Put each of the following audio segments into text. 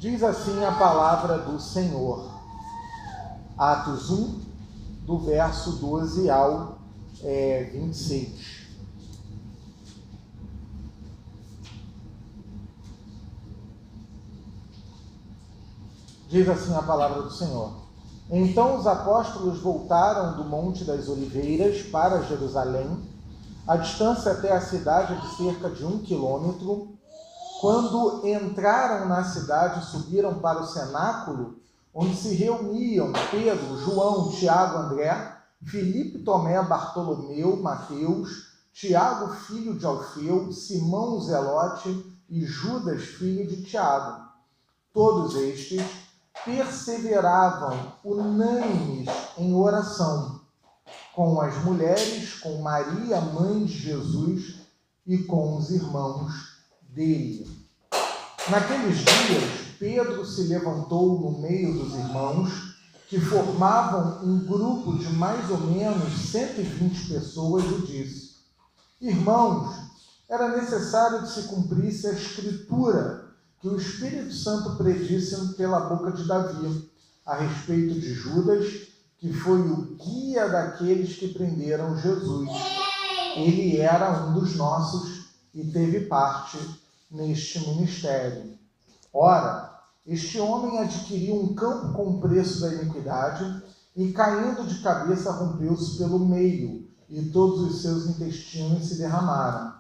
Diz assim a palavra do Senhor. Atos 1, do verso 12 ao 26. Diz assim a palavra do Senhor. Então os apóstolos voltaram do Monte das Oliveiras para Jerusalém. A distância até a cidade é de cerca de 1 quilômetro. Quando entraram na cidade, subiram para o cenáculo, onde se reuniam Pedro, João, Tiago, André, Filipe, Tomé, Bartolomeu, Mateus, Tiago, filho de Alfeu, Simão, o Zelote e Judas, filho de Tiago. Todos estes perseveravam unânimes em oração, com as mulheres, com Maria, mãe de Jesus, e com os irmãos dele. Naqueles dias, Pedro se levantou no meio dos irmãos, que formavam um grupo de mais ou menos 120 pessoas, e disse: Irmãos, era necessário que se cumprisse a Escritura, que o Espírito Santo predisse pela boca de Davi, a respeito de Judas, que foi o guia daqueles que prenderam Jesus. Ele era um dos nossos e teve parte neste ministério. Ora, este homem adquiriu um campo com o preço da iniquidade e, caindo de cabeça, rompeu-se pelo meio, e todos os seus intestinos se derramaram.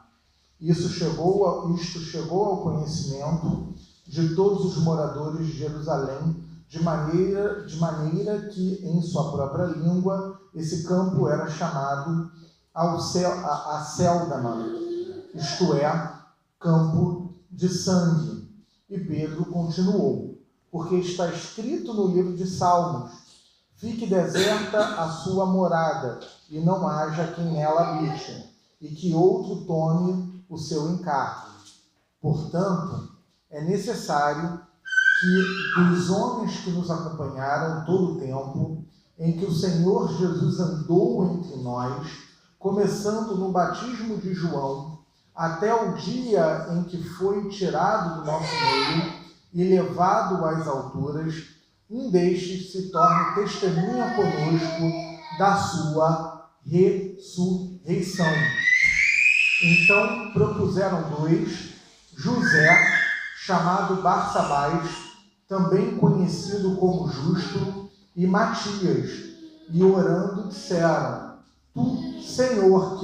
Isto chegou ao conhecimento de todos os moradores de Jerusalém, de maneira que, em sua própria língua, esse campo era chamado Acéldama, isto é, campo de sangue. E Pedro continuou, porque está escrito no livro de Salmos: fique deserta a sua morada, e não haja quem nela habite, e que outro tome o seu encargo. Portanto, é necessário que dos homens que nos acompanharam todo o tempo em que o Senhor Jesus andou entre nós, começando no batismo de João, até o dia em que foi tirado do nosso meio e levado às alturas, um destes se torne testemunha conosco da sua ressurreição. Então propuseram dois, José, chamado Barsabás, também conhecido como Justo, e Matias, e orando disseram: Tu, Senhor,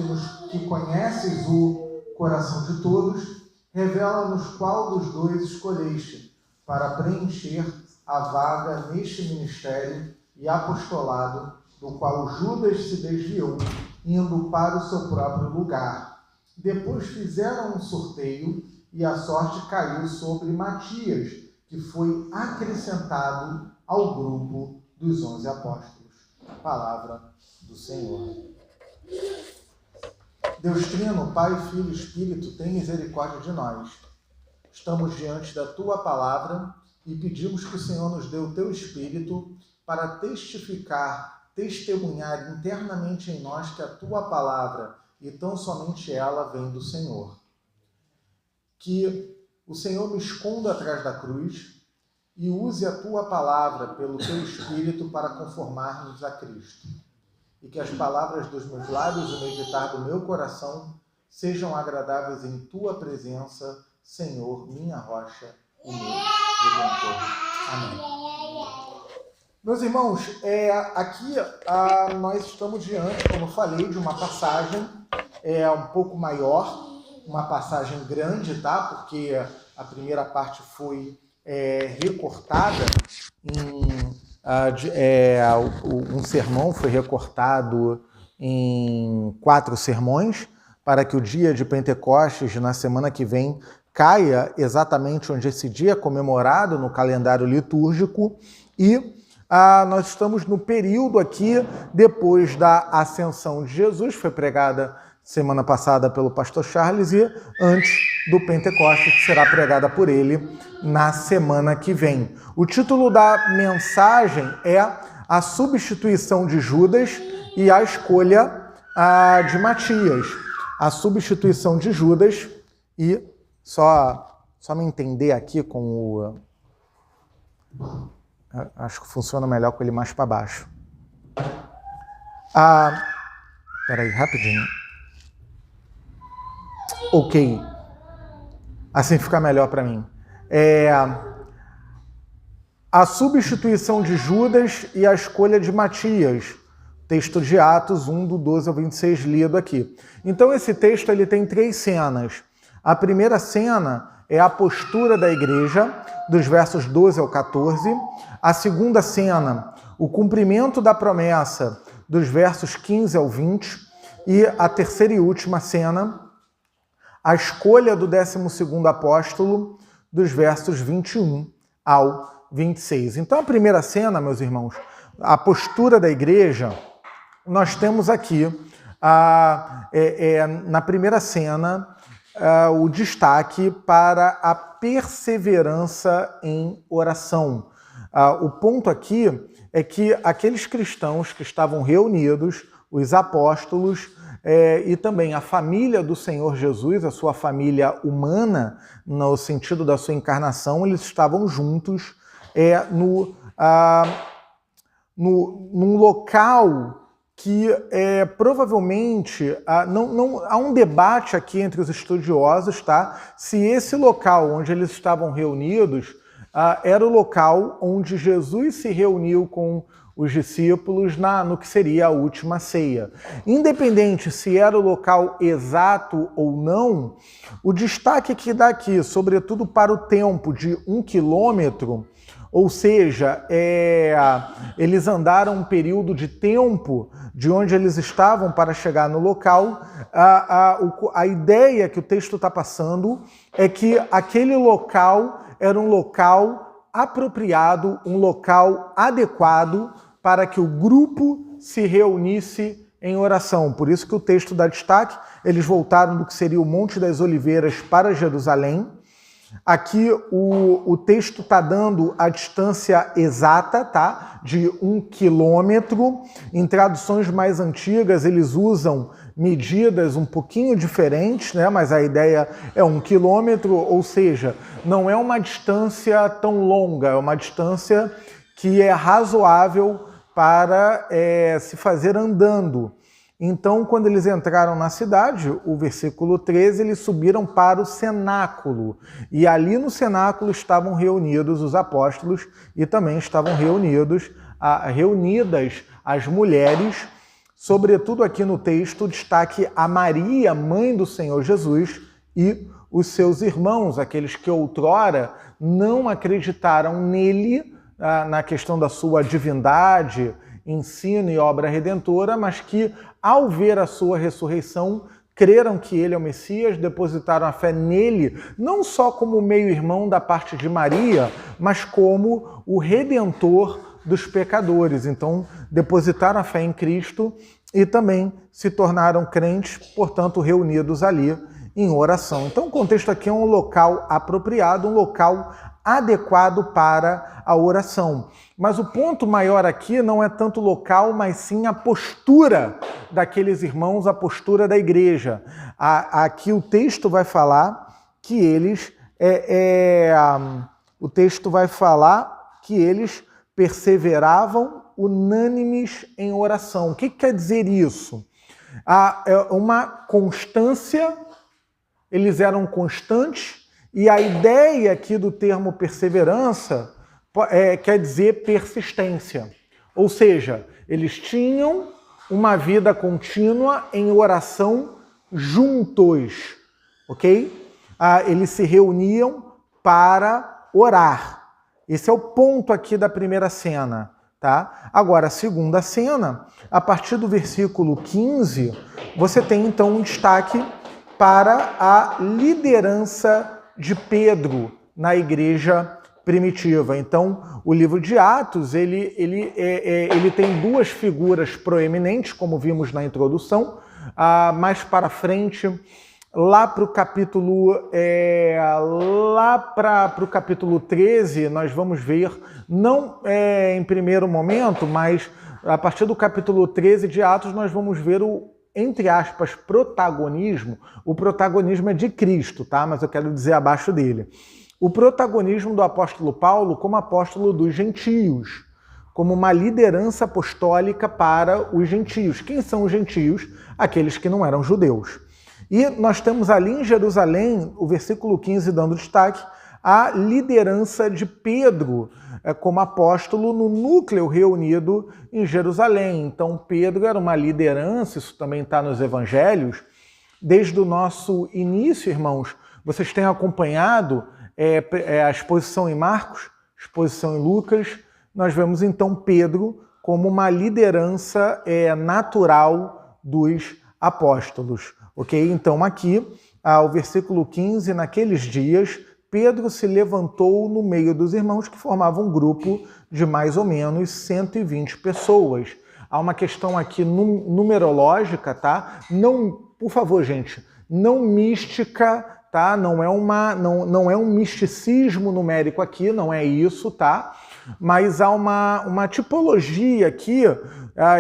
que conheces o coração de todos, revela-nos qual dos dois escolheste para preencher a vaga neste ministério e apostolado, do qual Judas se desviou, indo para o seu próprio lugar. Depois fizeram um sorteio e a sorte caiu sobre Matias, que foi acrescentado ao grupo dos 11 apóstolos. Palavra do Senhor. Deus Trino, Pai, Filho e Espírito, tem misericórdia de nós. Estamos diante da Tua palavra e pedimos que o Senhor nos dê o Teu Espírito para testemunhar internamente em nós que a Tua palavra, e tão somente ela, vem do Senhor. Que o Senhor me esconda atrás da cruz e use a Tua palavra pelo Teu Espírito para conformar-nos a Cristo. E que as palavras dos meus lábios e o meditar do meu coração sejam agradáveis em Tua presença, Senhor, minha rocha e meu Redentor. Amém. Meus irmãos, aqui nós estamos diante, como eu falei, de uma passagem um pouco maior, uma passagem grande, tá? Porque a primeira parte foi recortada um sermão foi recortado em 4 sermões, para que o dia de Pentecostes, na semana que vem, caia exatamente onde esse dia é comemorado no calendário litúrgico. E nós estamos no período aqui, depois da ascensão de Jesus, foi pregada semana passada pelo pastor Charles, e antes do Pentecostes, que será pregada por ele na semana que vem. O título da mensagem é a substituição de Judas e a escolha de Matias. A substituição de Judas, e só me entender aqui com Acho que funciona melhor com ele mais para baixo. Espera aí, rapidinho. Ok. Assim fica melhor para mim. A substituição de Judas e a escolha de Matias. Texto de Atos 1, do 12 ao 26, lido aqui. Então esse texto ele tem 3 cenas. A primeira cena é a postura da igreja, dos versos 12 ao 14. A segunda cena, o cumprimento da promessa, dos versos 15 ao 20. E a terceira e última cena, a escolha do 12º apóstolo, dos versos 21 ao 26. Então a primeira cena, meus irmãos, a postura da igreja, nós temos aqui, na primeira cena, o destaque para a perseverança em oração. O ponto aqui é que aqueles cristãos que estavam reunidos, os apóstolos, e também a família do Senhor Jesus, a sua família humana, no sentido da sua encarnação, eles estavam juntos num local que provavelmente não há um debate aqui entre os estudiosos, tá? Se esse local onde eles estavam reunidos era o local onde Jesus se reuniu com os discípulos no que seria a última ceia. Independente se era o local exato ou não, o destaque que dá aqui, sobretudo para o tempo de 1 quilômetro, ou seja, eles andaram um período de tempo de onde eles estavam para chegar no local. A ideia que o texto está passando é que aquele local era um local apropriado, um local adequado para que o grupo se reunisse em oração. Por isso que o texto dá destaque, eles voltaram do que seria o Monte das Oliveiras para Jerusalém. Aqui o texto está dando a distância exata, tá? De 1 quilômetro. Em traduções mais antigas, eles usam medidas um pouquinho diferentes, né? Mas a ideia é 1 quilômetro, ou seja, não é uma distância tão longa, é uma distância que é razoável para se fazer andando. Então, quando eles entraram na cidade, o versículo 13, eles subiram para o cenáculo. E ali no cenáculo estavam reunidos os apóstolos e também estavam reunidas as mulheres. Sobretudo aqui no texto, destaque a Maria, mãe do Senhor Jesus, e os seus irmãos, aqueles que outrora não acreditaram nele, na questão da sua divindade, ensino e obra redentora, mas que, ao ver a sua ressurreição, creram que ele é o Messias, depositaram a fé nele, não só como meio-irmão da parte de Maria, mas como o Redentor dos pecadores. Então, depositaram a fé em Cristo e também se tornaram crentes, portanto, reunidos ali em oração. Então, o contexto aqui é um local apropriado, um local adequado para a oração. Mas o ponto maior aqui não é tanto o local, mas sim a postura daqueles irmãos, a postura da igreja. Aqui o texto vai falar que eles perseveravam unânimes em oração. O que quer dizer isso? É uma constância, eles eram constantes, e a ideia aqui do termo perseverança quer dizer persistência. Ou seja, eles tinham uma vida contínua em oração juntos, ok? Eles se reuniam para orar. Esse é o ponto aqui da primeira cena, tá? Agora, a segunda cena, a partir do versículo 15, você tem então um destaque para a liderança de Pedro na igreja primitiva. Então, o livro de Atos, ele tem duas figuras proeminentes, como vimos na introdução. Mais para frente, lá para o capítulo 13, nós vamos ver, não em primeiro momento, mas a partir do capítulo 13 de Atos, nós vamos ver entre aspas, protagonismo. O protagonismo é de Cristo, tá? Mas eu quero dizer abaixo dele. o protagonismo do apóstolo Paulo como apóstolo dos gentios, como uma liderança apostólica para os gentios. Quem são os gentios? Aqueles que não eram judeus. E nós temos ali em Jerusalém, o versículo 15 dando destaque, a liderança de Pedro como apóstolo no núcleo reunido em Jerusalém. Então Pedro era uma liderança, isso também está nos evangelhos. Desde o nosso início, irmãos, vocês têm acompanhado a exposição em Marcos, exposição em Lucas. Nós vemos então Pedro como uma liderança natural dos apóstolos. Ok? Então aqui, o versículo 15, naqueles dias, Pedro se levantou no meio dos irmãos que formavam um grupo de mais ou menos 120 pessoas. Há uma questão aqui numerológica, tá? Não, por favor, gente, não mística, tá? Não é um misticismo numérico aqui, não é isso, tá? Mas há uma tipologia aqui,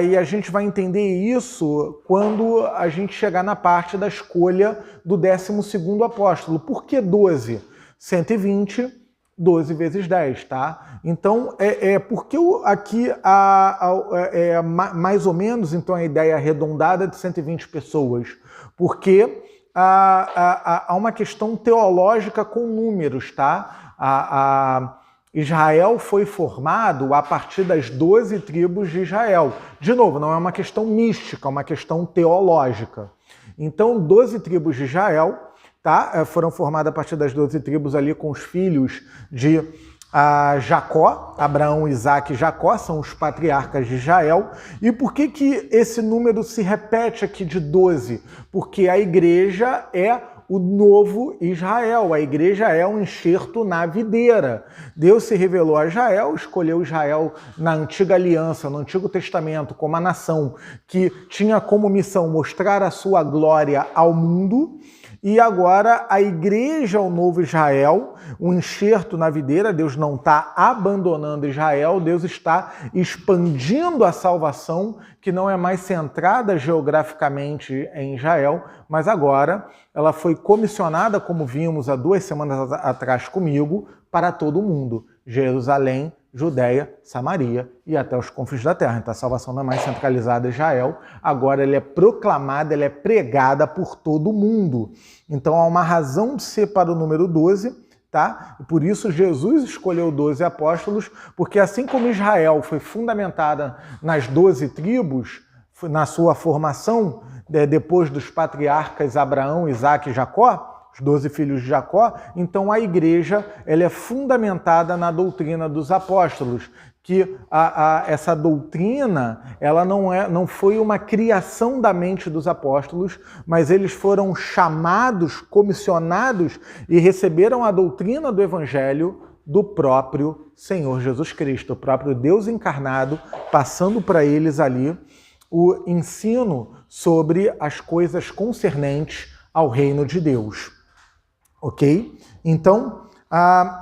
e a gente vai entender isso quando a gente chegar na parte da escolha do 12º apóstolo. Por que 12? 120, 12 vezes 10, tá? Então, porque aqui mais ou menos, então, a ideia arredondada de 120 pessoas? Porque há uma questão teológica com números, tá? Israel foi formado a partir das 12 tribos de Israel. De novo, não é uma questão mística, é uma questão teológica. Então, 12 tribos de Israel, tá? Foram formadas a partir das 12 tribos ali com os filhos de Jacó, Abraão, Isaac e Jacó, são os patriarcas de Israel. E por que esse número se repete aqui de 12? Porque a igreja é o novo Israel, a igreja é um enxerto na videira. Deus se revelou a Israel, escolheu Israel na antiga aliança, no Antigo Testamento, como a nação que tinha como missão mostrar a sua glória ao mundo. E agora a igreja, o novo Israel, um enxerto na videira. Deus não está abandonando Israel, Deus está expandindo a salvação, que não é mais centrada geograficamente em Israel, mas agora ela foi comissionada, como vimos há 2 semanas atrás comigo, para todo o mundo. Jerusalém, Judéia, Samaria e até os confins da terra. Então a salvação não é mais centralizada em Israel, agora ela é proclamada, ela é pregada por todo o mundo. Então há uma razão de ser para o número 12, tá? E por isso Jesus escolheu 12 apóstolos, porque assim como Israel foi fundamentada nas 12 tribos, na sua formação, depois dos patriarcas Abraão, Isaac e Jacó, os 12 filhos de Jacó, então a igreja ela é fundamentada na doutrina dos apóstolos, que essa doutrina ela não foi uma criação da mente dos apóstolos, mas eles foram chamados, comissionados e receberam a doutrina do evangelho do próprio Senhor Jesus Cristo, o próprio Deus encarnado, passando para eles ali o ensino sobre as coisas concernentes ao reino de Deus. Ok? Então,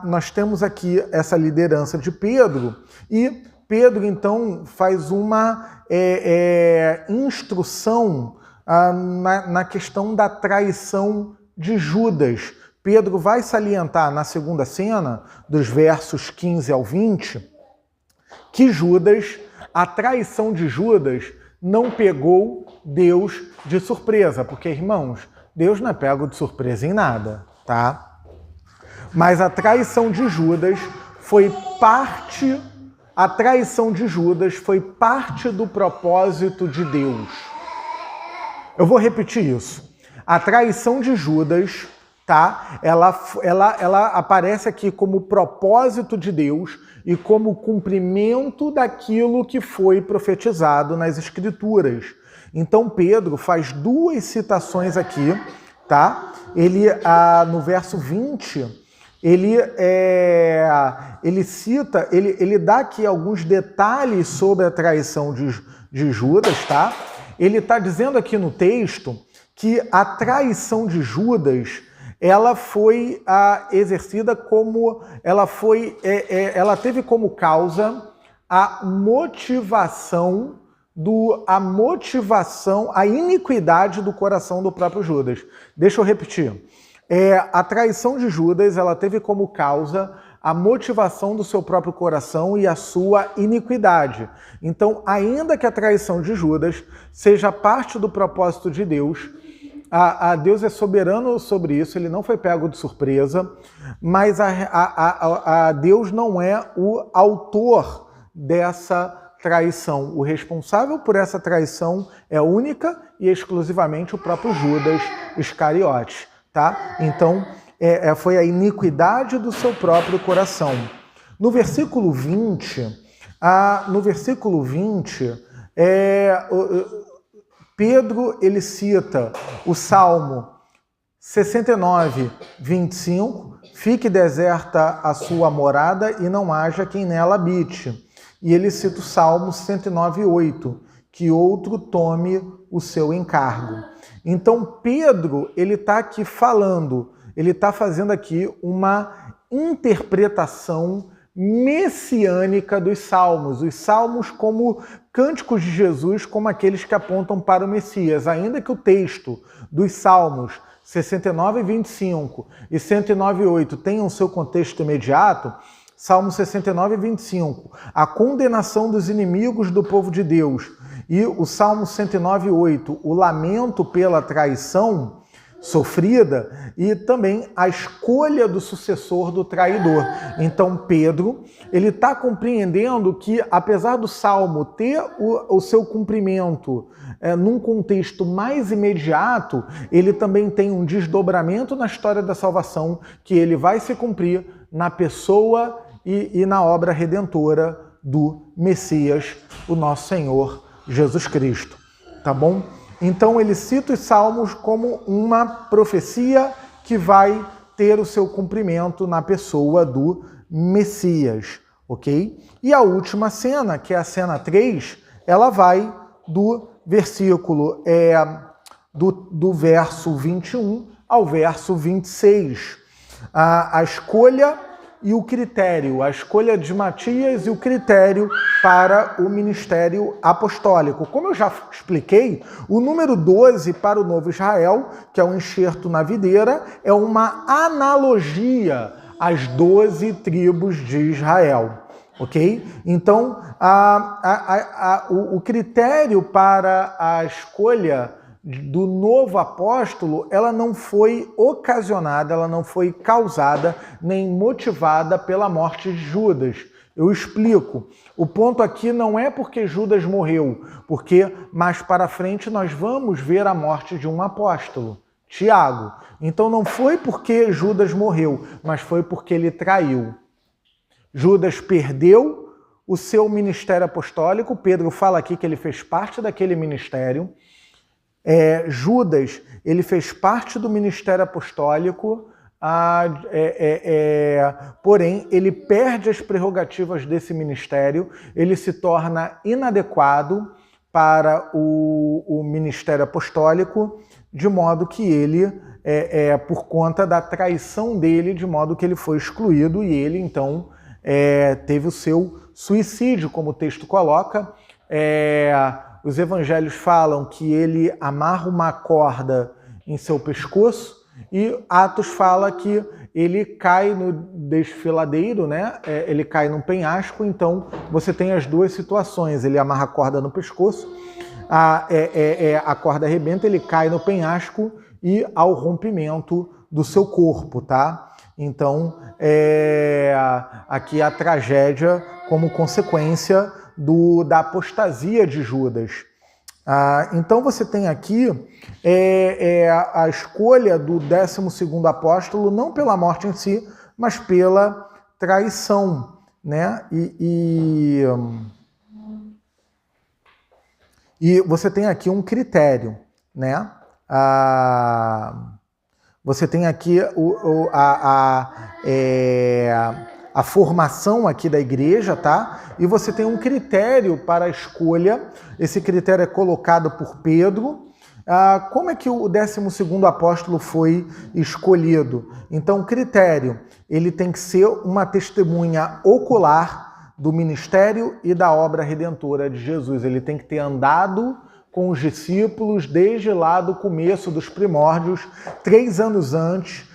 nós temos aqui essa liderança de Pedro, e Pedro, então, faz uma instrução na questão da traição de Judas. Pedro vai salientar na segunda cena, dos versos 15 ao 20, que a traição de Judas não pegou Deus de surpresa, porque, irmãos, Deus não é pego de surpresa em nada, tá? Mas a traição de Judas foi parte do propósito de Deus. Eu vou repetir isso. A traição de Judas, tá? Ela aparece aqui como propósito de Deus e como cumprimento daquilo que foi profetizado nas Escrituras. Então Pedro faz 2 citações aqui, tá? Ele, no verso 20, ele cita, ele dá aqui alguns detalhes sobre a traição de Judas, tá? Ele está dizendo aqui no texto que a traição de Judas, ela foi exercida como, ela teve como causa a iniquidade do coração do próprio Judas. Deixa eu repetir. A traição de Judas, ela teve como causa a motivação do seu próprio coração e a sua iniquidade. Então, ainda que a traição de Judas seja parte do propósito de Deus, Deus é soberano sobre isso, ele não foi pego de surpresa, mas Deus não é o autor dessa traição. O responsável por essa traição é única e exclusivamente o próprio Judas Iscariote, tá? Então, foi a iniquidade do seu próprio coração. No versículo 20, Pedro, ele cita o Salmo 69, 25, fique deserta a sua morada e não haja quem nela habite. E ele cita o Salmo 109, 8, que outro tome o seu encargo. Então Pedro, ele está aqui falando, ele está fazendo aqui uma interpretação messiânica dos salmos. Os salmos como cânticos de Jesus, como aqueles que apontam para o Messias. Ainda que o texto dos salmos 69, 25 e 109, 8 tenham seu contexto imediato, Salmo 69, 25, a condenação dos inimigos do povo de Deus, e o Salmo 109, 8, o lamento pela traição sofrida, e também a escolha do sucessor do traidor. Então Pedro, ele está compreendendo que, apesar do Salmo ter o seu cumprimento num contexto mais imediato, ele também tem um desdobramento na história da salvação, que ele vai se cumprir na pessoa e na obra redentora do Messias, o nosso Senhor Jesus Cristo. Tá bom? Então ele cita os salmos como uma profecia que vai ter o seu cumprimento na pessoa do Messias, ok? E a última cena, que é a cena 3, ela vai do versículo do verso 21 ao verso 26. A escolha e o critério, a escolha de Matias e o critério para o ministério apostólico. Como eu já expliquei, o número 12 para o Novo Israel, que é um enxerto na videira, é uma analogia às 12 tribos de Israel. Ok? Então, o critério para a escolha do novo apóstolo, ela não foi ocasionada, ela não foi causada nem motivada pela morte de Judas. Eu explico. O ponto aqui não é porque Judas morreu, porque mais para frente nós vamos ver a morte de um apóstolo, Tiago. Então não foi porque Judas morreu, mas foi porque ele traiu. Judas perdeu o seu ministério apostólico. Pedro fala aqui que ele fez parte daquele ministério. Judas, ele fez parte do ministério apostólico, porém ele perde as prerrogativas desse ministério, ele se torna inadequado para o ministério apostólico, de modo que ele, por conta da traição dele, de modo que ele foi excluído e ele então teve o seu suicídio, como o texto coloca. Os evangelhos falam que ele amarra uma corda em seu pescoço e Atos fala que ele cai no desfiladeiro, né? Ele cai num penhasco. Então você tem as duas situações, ele amarra a corda no pescoço, a corda arrebenta, ele cai no penhasco e ao rompimento do seu corpo, tá? Então aqui a tragédia como consequência da apostasia de Judas. Então você tem aqui a escolha do 12º apóstolo, não pela morte em si, mas pela traição, né? E você tem aqui um critério, né? Você tem aqui a formação aqui da igreja, tá? E você tem um critério para a escolha. Esse critério é colocado por Pedro. Como é que o 12º apóstolo foi escolhido? Então, o critério, ele tem que ser uma testemunha ocular do ministério e da obra redentora de Jesus. Ele tem que ter andado com os discípulos desde lá do começo dos primórdios, 3 anos antes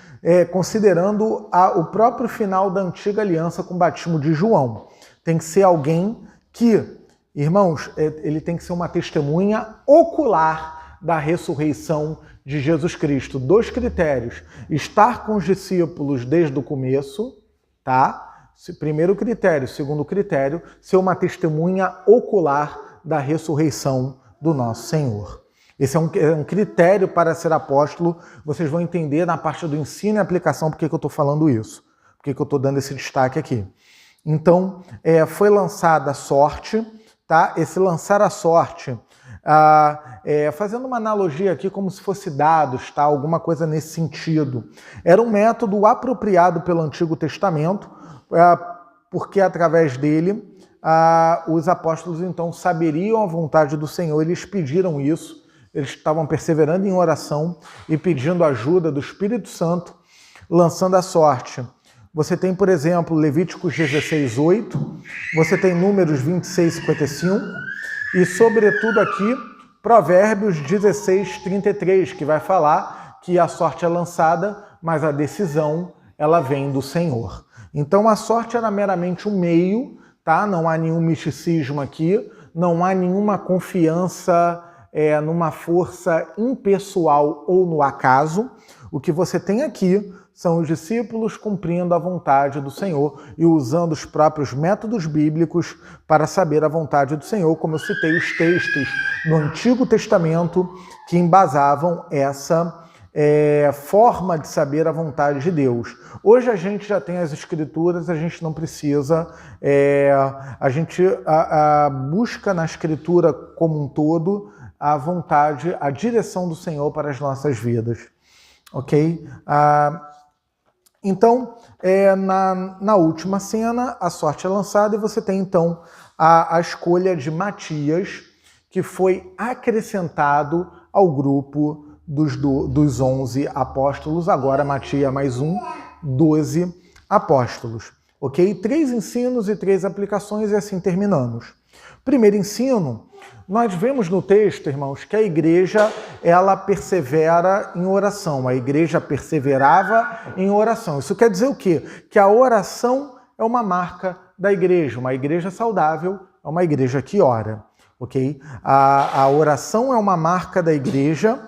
considerando o próprio final da antiga aliança com o batismo de João. Tem que ser alguém que, irmãos, ele tem que ser uma testemunha ocular da ressurreição de Jesus Cristo. 2 critérios: estar com os discípulos desde o começo, tá? Primeiro critério. Segundo critério, ser uma testemunha ocular da ressurreição do nosso Senhor. Esse é um critério para ser apóstolo. Vocês vão entender na parte do ensino e aplicação por que eu estou falando isso, por que eu estou dando esse destaque aqui. Então, foi lançada a sorte, tá? Esse lançar a sorte, fazendo uma analogia aqui como se fosse dados, tá? Alguma coisa nesse sentido. Era um método apropriado pelo Antigo Testamento, porque através dele os apóstolos então saberiam a vontade do Senhor. Eles pediram isso. Eles estavam perseverando em oração e pedindo ajuda do Espírito Santo, lançando a sorte. Você tem, por exemplo, Levíticos 16:8, você tem Números 26:55 e, sobretudo aqui, Provérbios 16:33, que vai falar que a sorte é lançada, mas a decisão ela vem do Senhor. Então a sorte era meramente um meio, tá? Não há nenhum misticismo aqui, não há nenhuma confiança numa força impessoal ou no acaso. O que você tem aqui são os discípulos cumprindo a vontade do Senhor e usando os próprios métodos bíblicos para saber a vontade do Senhor, como eu citei os textos no Antigo Testamento que embasavam essa forma de saber a vontade de Deus. Hoje a gente já tem as Escrituras, a gente não precisa, a gente busca na Escritura como um todo a vontade, a direção do Senhor para as nossas vidas. Ok? Então, na última cena, a sorte é lançada e você tem então a escolha de Matias, que foi acrescentado ao grupo dos 11 apóstolos. Agora Matias mais 12 apóstolos. Ok? 3 ensinos e 3 aplicações e assim terminamos. Primeiro ensino, nós vemos no texto, irmãos, que a igreja, ela persevera em oração. A igreja perseverava em oração. Isso quer dizer o quê? Que a oração é uma marca da igreja. Uma igreja saudável é uma igreja que ora. Ok? A oração é uma marca da igreja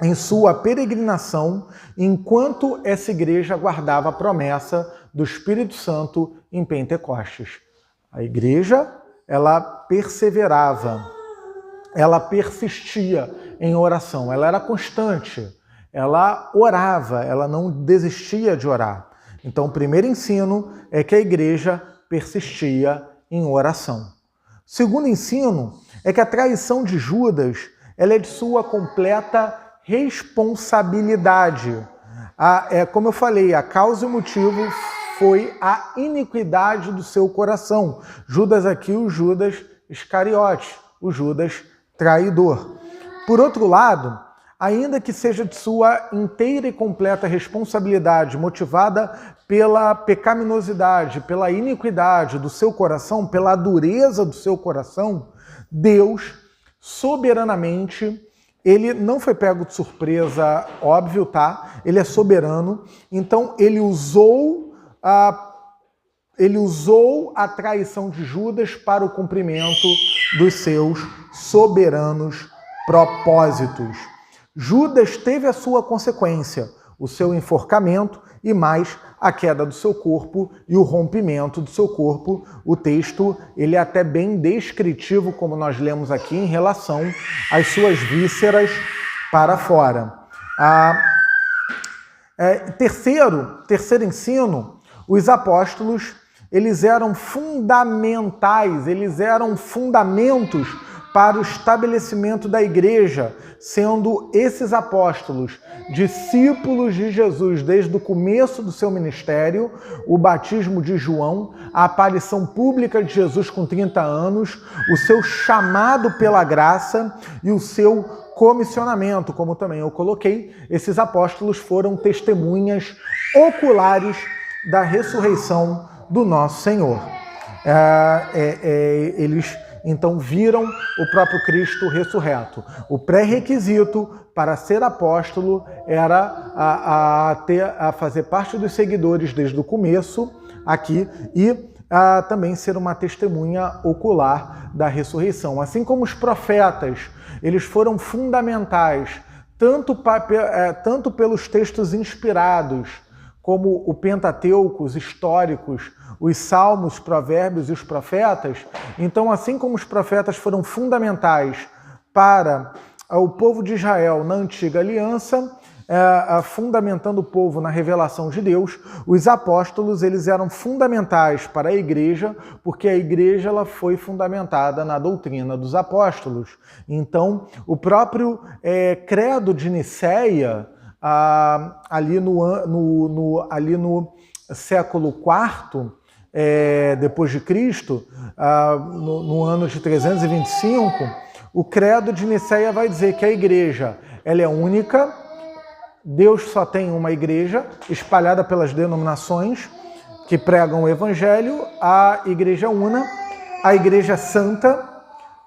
em sua peregrinação, enquanto essa igreja guardava a promessa do Espírito Santo em Pentecostes. A igreja, ela perseverava, ela persistia em oração, ela era constante, ela orava, ela não desistia de orar. Então, o primeiro ensino é que a igreja persistia em oração. O segundo ensino é que a traição de Judas, ela é de sua completa responsabilidade. Como eu falei, a causa e o motivo foi a iniquidade do seu coração. Judas aqui, o Judas Iscariote, o Judas traidor. Por outro lado, ainda que seja de sua inteira e completa responsabilidade, motivada pela pecaminosidade, pela iniquidade do seu coração, pela dureza do seu coração, Deus, soberanamente, ele não foi pego de surpresa, óbvio, tá? Ele é soberano, então ele usou a traição de Judas para o cumprimento dos seus soberanos propósitos. Judas teve a sua consequência, o seu enforcamento e mais a queda do seu corpo e o rompimento do seu corpo. O texto ele é até bem descritivo, como nós lemos aqui, em relação às suas vísceras para fora. Terceiro ensino, os apóstolos, eles eram fundamentais, eles eram fundamentos para o estabelecimento da igreja, sendo esses apóstolos discípulos de Jesus desde o começo do seu ministério, o batismo de João, a aparição pública de Jesus com 30 anos, o seu chamado pela graça e o seu comissionamento, como também eu coloquei. Esses apóstolos foram testemunhas oculares da ressurreição do nosso Senhor. então viram o próprio Cristo ressurreto. O pré-requisito para ser apóstolo era a fazer parte dos seguidores desde o começo aqui e também ser uma testemunha ocular da ressurreição. Assim como os profetas, eles foram fundamentais, tanto pelos textos inspirados, como o Pentateuco, os históricos, os Salmos, Provérbios e os profetas. Então, assim como os profetas foram fundamentais para o povo de Israel na Antiga Aliança, fundamentando o povo na revelação de Deus, os apóstolos eles eram fundamentais para a igreja, porque a igreja ela foi fundamentada na doutrina dos apóstolos. Então, o próprio credo de Nicéia, ali no século IV, depois de Cristo, no ano de 325, o credo de Nicéia vai dizer que a igreja ela é única, Deus só tem uma igreja, espalhada pelas denominações que pregam o evangelho, a igreja una, a igreja santa,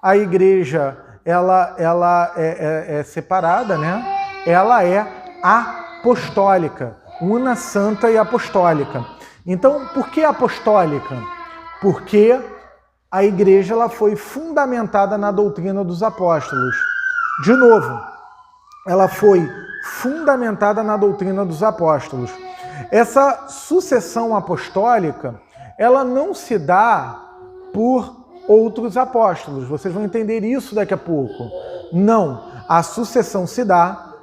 a igreja ela é separada, né? Ela é apostólica, una, santa e apostólica. Então, por que apostólica? Porque a igreja ela foi fundamentada na doutrina dos apóstolos. De novo, ela foi fundamentada na doutrina dos apóstolos. Essa sucessão apostólica, ela não se dá por outros apóstolos. Vocês vão entender isso daqui a pouco. Não, a sucessão se dá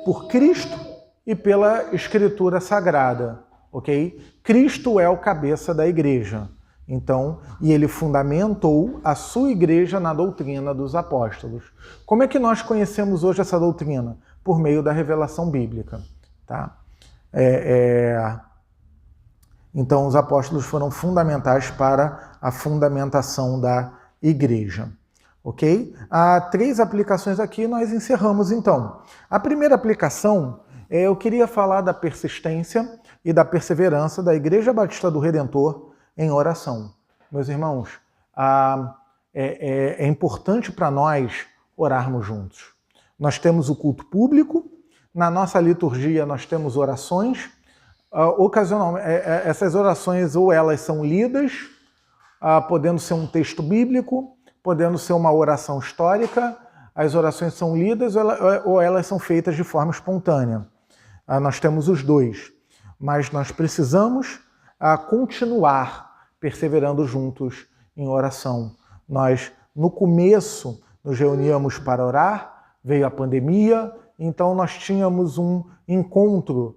por Cristo e pela Escritura Sagrada, ok? Cristo é o cabeça da igreja. Então, e ele fundamentou a sua igreja na doutrina dos apóstolos. Como é que nós conhecemos hoje essa doutrina? Por meio da revelação bíblica, tá? Então, os apóstolos foram fundamentais para a fundamentação da igreja, ok? Há 3 aplicações aqui, nós encerramos então. A primeira aplicação, eu queria falar da persistência e da perseverança da Igreja Batista do Redentor em oração. Meus irmãos, é importante para nós orarmos juntos. Nós temos o culto público, na nossa liturgia nós temos orações, ocasionalmente, essas orações ou elas são lidas, podendo ser um texto bíblico, podendo ser uma oração histórica, as orações são lidas ou elas são feitas de forma espontânea. Nós temos os dois, mas nós precisamos continuar perseverando juntos em oração. Nós, no começo, nos reuníamos para orar, veio a pandemia, então nós tínhamos um encontro,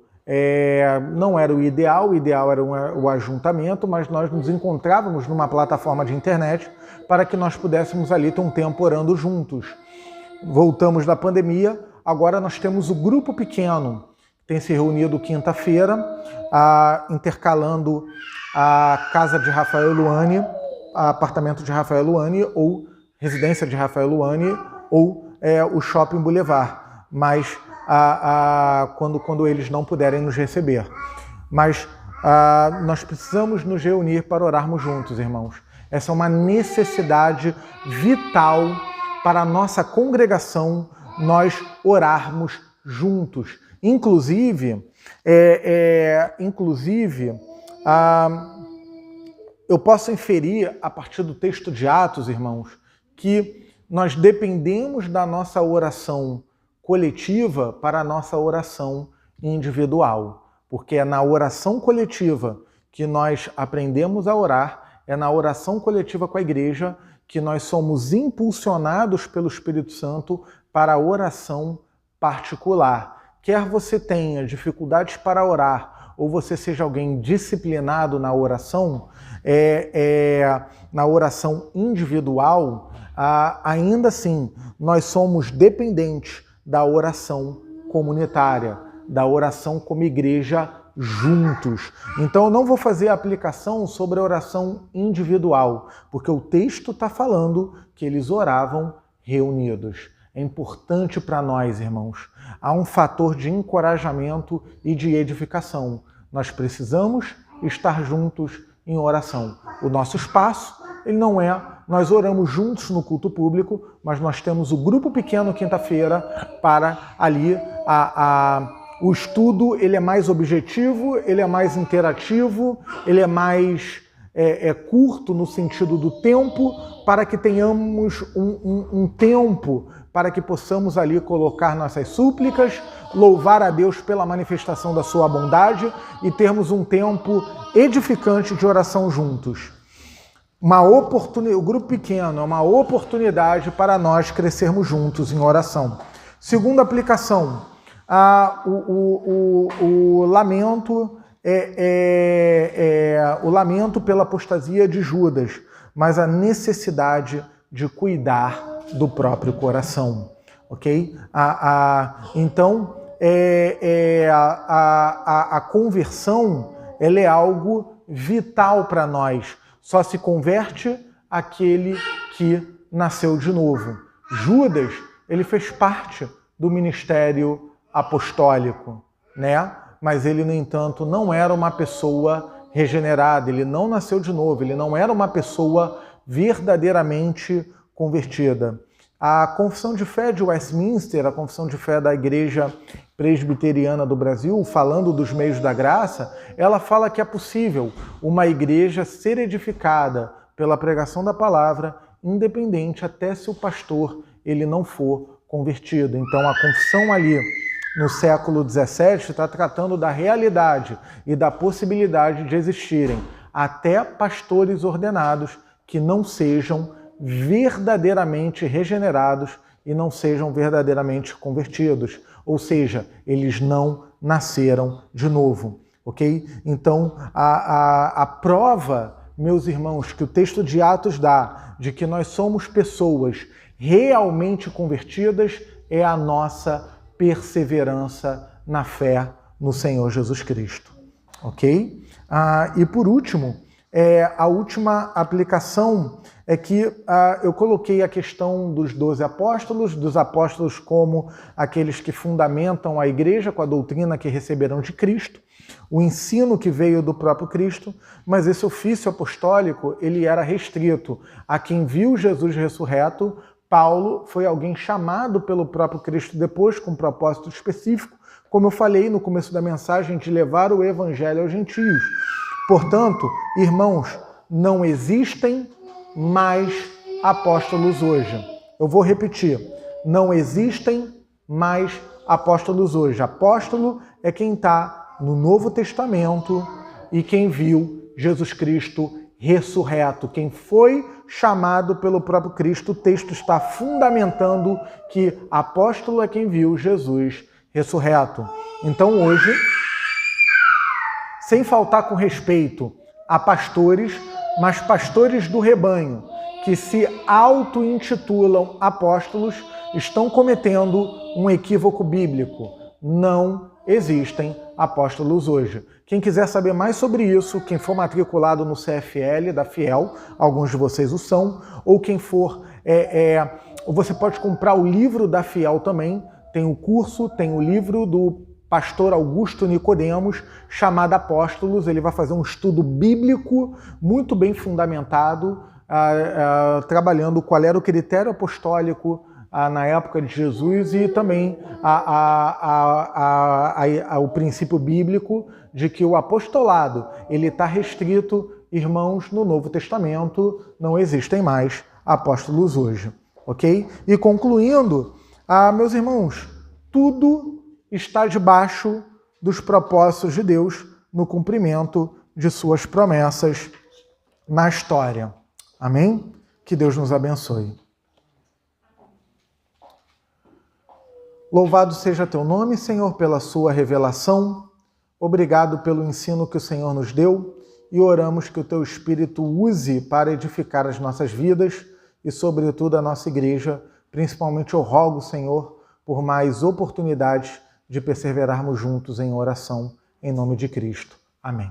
não era o ideal era o ajuntamento, mas nós nos encontrávamos numa plataforma de internet para que nós pudéssemos ali ter um tempo orando juntos. Voltamos da pandemia, agora nós temos o grupo pequeno, tem se reunido quinta-feira, intercalando a casa de Rafael Luane, apartamento de Rafael Luane, ou residência de Rafael Luane, ou o Shopping Boulevard, mas quando eles não puderem nos receber. Mas nós precisamos nos reunir para orarmos juntos, irmãos. Essa é uma necessidade vital para a nossa congregação, nós orarmos juntos. Inclusive, eu posso inferir, a partir do texto de Atos, irmãos, que nós dependemos da nossa oração coletiva para a nossa oração individual. Porque é na oração coletiva que nós aprendemos a orar, é na oração coletiva com a igreja que nós somos impulsionados pelo Espírito Santo para a oração particular. Quer você tenha dificuldades para orar, ou você seja alguém disciplinado na oração individual, ainda assim, nós somos dependentes da oração comunitária, da oração como igreja juntos. Então, eu não vou fazer a aplicação sobre a oração individual, porque o texto está falando que eles oravam reunidos. É importante para nós, irmãos. Há um fator de encorajamento e de edificação. Nós precisamos estar juntos em oração. O nosso espaço, ele não é nós oramos juntos no culto público, mas nós temos o grupo pequeno quinta-feira para ali o estudo. Ele é mais objetivo, ele é mais interativo, ele é mais curto no sentido do tempo, para que tenhamos um tempo para que possamos ali colocar nossas súplicas, louvar a Deus pela manifestação da sua bondade e termos um tempo edificante de oração juntos. O grupo pequeno é uma oportunidade para nós crescermos juntos em oração. Segunda aplicação, o lamento o lamento pela apostasia de Judas, mas a necessidade de cuidar do próprio coração, ok? Então, a conversão, ela é algo vital para nós. Só se converte aquele que nasceu de novo. Judas, ele fez parte do ministério apostólico, né? Mas ele, no entanto, não era uma pessoa regenerada, ele não nasceu de novo, ele não era uma pessoa verdadeiramente convertida. A Confissão de Fé de Westminster, a Confissão de Fé da Igreja Presbiteriana do Brasil, falando dos meios da graça, ela fala que é possível uma igreja ser edificada pela pregação da palavra, independente até se o pastor ele não for convertido. Então a confissão ali no século XVII está tratando da realidade e da possibilidade de existirem até pastores ordenados que não sejam verdadeiramente regenerados e não sejam verdadeiramente convertidos. Ou seja, eles não nasceram de novo, ok? Então, a prova, meus irmãos, que o texto de Atos dá de que nós somos pessoas realmente convertidas é a nossa perseverança na fé no Senhor Jesus Cristo, ok? E por último, a última aplicação é que eu coloquei a questão dos 12 apóstolos, dos apóstolos como aqueles que fundamentam a igreja com a doutrina que receberam de Cristo, o ensino que veio do próprio Cristo, mas esse ofício apostólico ele era restrito a quem viu Jesus ressurreto. Paulo foi alguém chamado pelo próprio Cristo depois com um propósito específico, como eu falei no começo da mensagem, de levar o evangelho aos gentios. Portanto, irmãos, não existem mais apóstolos hoje. Eu vou repetir, não existem mais apóstolos hoje. Apóstolo é quem está no Novo Testamento e quem viu Jesus Cristo ressurreto, quem foi chamado pelo próprio Cristo. O texto está fundamentando que apóstolo é quem viu Jesus ressurreto. Então hoje, sem faltar com respeito a pastores, mas pastores do rebanho, que se auto-intitulam apóstolos, estão cometendo um equívoco bíblico. Não existem apóstolos hoje. Quem quiser saber mais sobre isso, quem for matriculado no CFL da Fiel, alguns de vocês o são, ou quem for, você pode comprar o livro da Fiel também, tem o curso, tem o livro do pastor Augusto Nicodemos, chamado Apóstolos. Ele vai fazer um estudo bíblico muito bem fundamentado, trabalhando qual era o critério apostólico na época de Jesus e também o princípio bíblico de que o apostolado ele está restrito, irmãos, no Novo Testamento não existem mais apóstolos hoje, ok? E concluindo, meus irmãos, tudo está debaixo dos propósitos de Deus no cumprimento de suas promessas na história. Amém? Que Deus nos abençoe. Louvado seja teu nome, Senhor, pela sua revelação. Obrigado pelo ensino que o Senhor nos deu e oramos que o teu Espírito use para edificar as nossas vidas e, sobretudo, a nossa igreja. Principalmente eu rogo, Senhor, por mais oportunidades de perseverarmos juntos em oração, em nome de Cristo. Amém.